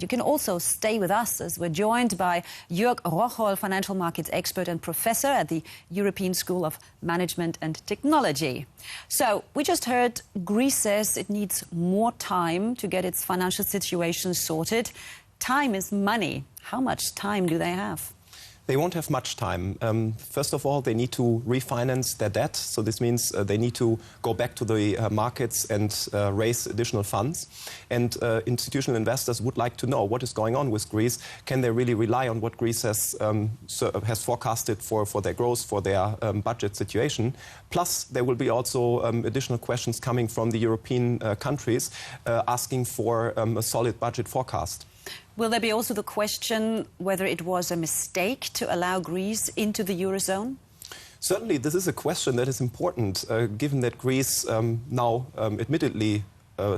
you can also stay with us as we're joined by Jörg Rocholl, financial markets expert and professor at the European School of Management and Technology. So we just heard Greece says it needs more time to get its financial situation sorted. Time is money. How much time do they have? They won't have much time. First of all, they need to refinance their debt. So this means they need to go back to the markets and raise additional funds. And institutional investors would like to know what is going on with Greece. Can they really rely on what Greece has forecasted for their growth, for their budget situation? Plus, there will be also additional questions coming from the European countries asking for a solid budget forecast. Will there be also the question whether it was a mistake to allow Greece into the Eurozone? Certainly, this is a question that is important, given that Greece now admittedly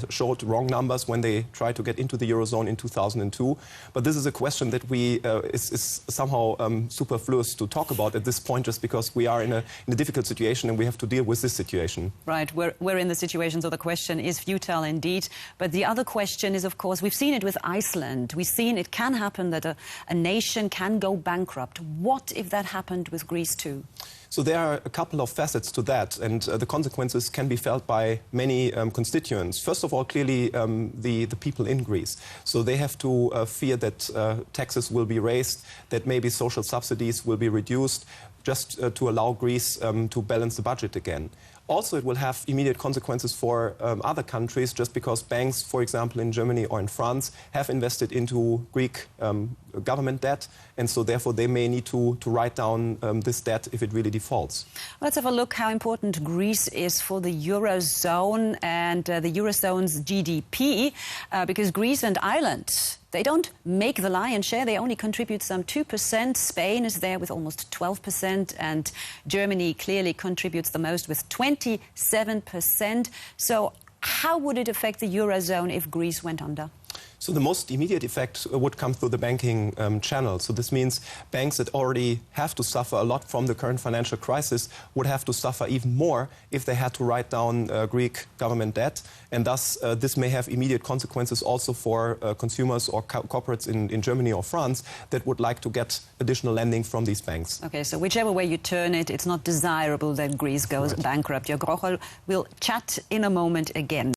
showed wrong numbers when they tried to get into the Eurozone in 2002. But this is a question that is somehow superfluous to talk about at this point, just because we are in a difficult situation and we have to deal with this situation. Right, we're in the situation, so the question is futile indeed. But the other question is, of course, we've seen it with Iceland. We've seen it can happen that a nation can go bankrupt. What if that happened with Greece too? So there are a couple of facets to that, and the consequences can be felt by many constituents. First of all, clearly the people in Greece. So they have to fear that taxes will be raised, that maybe social subsidies will be reduced, just to allow Greece to balance the budget again. Also, it will have immediate consequences for other countries, just because banks, for example, in Germany or in France, have invested into Greek government debt, and so therefore they may need to write down this debt if it really defaults. Let's have a look how important Greece is for the Eurozone and the Eurozone's GDP, because Greece and Ireland, they don't make the lion's share. They only contribute some 2%. Spain is there with almost 12%, and Germany clearly contributes the most with 27%. So how would it affect the Eurozone if Greece went under? So the most immediate effect would come through the banking channel. So this means banks that already have to suffer a lot from the current financial crisis would have to suffer even more if they had to write down Greek government debt. And thus, this may have immediate consequences also for consumers or corporates in Germany or France that would like to get additional lending from these banks. Okay, so whichever way you turn it, it's not desirable that Greece goes bankrupt. Jörg Rocholl will chat in a moment again.